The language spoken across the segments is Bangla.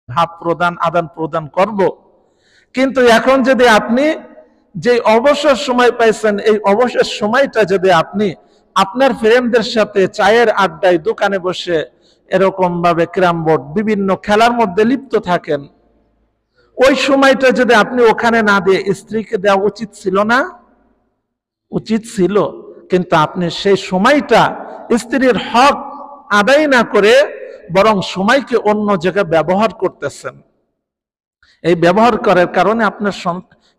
ভাব প্রদান আদান প্রদান করব। কিন্তু এখন যদি আপনি যে অবসর সময় পাইছেন, এই অবসর সময়টা যদি আপনি আপনার ফ্রেন্ডদের সাথে চায়ের আড্ডায়, দোকানে বসে এরকম ভাবে ক্যারাম বোর্ড বিভিন্ন খেলার মধ্যে লিপ্ত থাকেন, ওই সময়টা যদি আপনি ওখানে না দিয়ে স্ত্রীকে দেওয়া উচিত ছিল না? উচিত ছিল। কিন্তু আপনি সেই সময়টা স্ত্রীর হক আদায় না করে বরং সময়কে অন্য জায়গায় ব্যবহার করতেছেন। এই ব্যবহার করার কারণে আপনার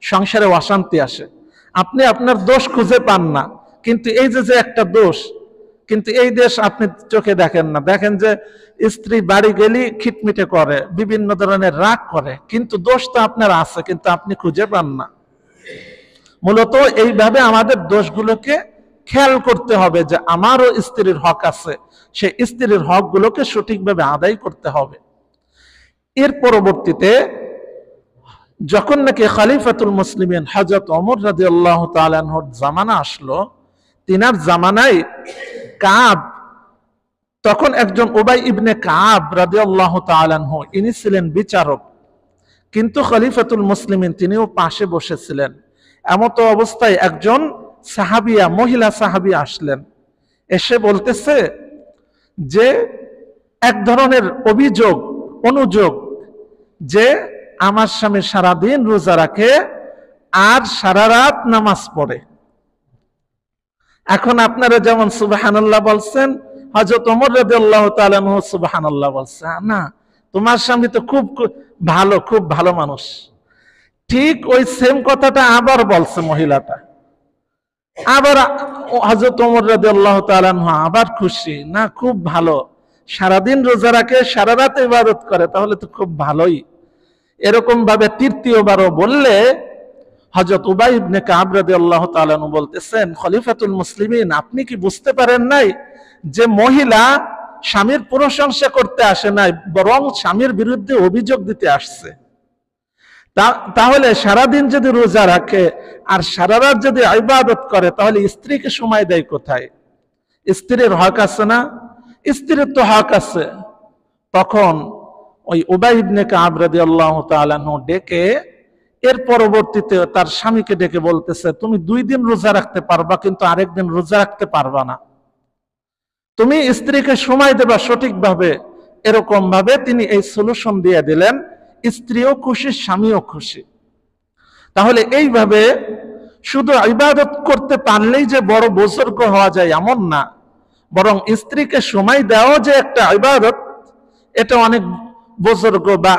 সংসারে অশান্তি আসে। আপনি আপনার দোষ খুঁজে পান না, কিন্তু এই যে একটা দোষ, কিন্তু এই দেশ আপনি চোখে দেখেন না। দেখেন যে স্ত্রী বাড়ি গেলেই খিটমিটে করে, বিভিন্ন ধরনের রাগ করে, কিন্তু দোষ তো আপনার আছে, কিন্তু আপনি খুঁজে পান না। মূলত এইভাবে আমাদের দোষগুলোকে খেয়াল করতে হবে যে আমারও স্ত্রীর হক আছে, সেই স্ত্রীর হকগুলোকে সঠিকভাবে আদায় করতে হবে। এর পরবর্তীতে যখন নাকি খলিফাতুল মুসলিমিন হযরত ওমর রাদিয়াল্লাহু তাআলা আনহুর জামানা আসলো, তিনার জামানায় কাব, তখন একজন উবাই ইবনে কাব রাদিয়াল্লাহু তাআলা আনহু, ইনি ছিলেন বিচারক, কিন্তু খলিফাতুল মুসলিমিন তিনিও পাশে বসেছিলেন। এমত অবস্থায় একজন সাহাবিয়া, মহিলা সাহাবী আসলেন, এসে বলতেছে যে এক ধরনের অভিযোগ, অনুযোগ, যে আমার স্বামী সারাদিন রোজা রাখে আর সারা রাত নামাজ পড়ে। এখন আপনারা যেমন সুবহানাল্লাহ বলছেন, হযরত ওমর রাদিয়াল্লাহু তাআলা আনহু সুবহানাল্লাহ বলছে, না তোমার স্বামী তো খুব ভালো, খুব ভালো মানুষ। ঠিক ওই সেম কথাটা আবার বলছে মহিলাটা। আবার হযরত ওমর রাদিয়াল্লাহু তাআলা আনহু আবার খুশি, না খুব ভালো, সারাদিন রোজা রাখে, সারা রাত ইবাদত করে, তাহলে তো খুব ভালোই। এরকম ভাবে তৃতীয়বারও বললে হযরত উবাই ইবনে কাব রাদিয়াল্লাহু তাআলা আনহু বলতেছেন, খলিফাতুল মুসলিমিন, আপনি কি বুঝতে পারেন নাই যে মহিলা স্বামীর প্রশংসা করতে আসে নাই, বরং স্বামীর বিরুদ্ধে অভিযোগ দিতে আসছে। তাহলে সারাদিন যদি রোজা রাখে আর সারা রাত যদি ইবাদত করে, তাহলে স্ত্রীকে সময় দেয় কোথায়? স্ত্রীর হক আছে না? স্ত্রীর তো হক আছে। তখন ওই উবাই ইবনে কাব রাদিয়াল্লাহু তাআলা আনহু ডেকে, এর পরবর্তীতে তার স্বামীকে ডেকে বলতেছে, তুমি 2 দিন রোজা রাখতে পারবা, কিন্তু আরেকদিন রোজা রাখতে পারবা না। তুমি স্ত্রীকে সময় দেবা সঠিকভাবে। এরকম ভাবে তিনি এই সলিউশন দিয়ে দিলেন। স্ত্রীও খুশি, স্বামীও খুশি। তাহলে এইভাবে শুধু ইবাদত করতে পারলেই যে বড় বুজুর্গ হওয়া যায় এমন না, বরং স্ত্রীকে সময় দেওয়া যে একটা ইবাদত, এটা অনেক বুজুর্গ বা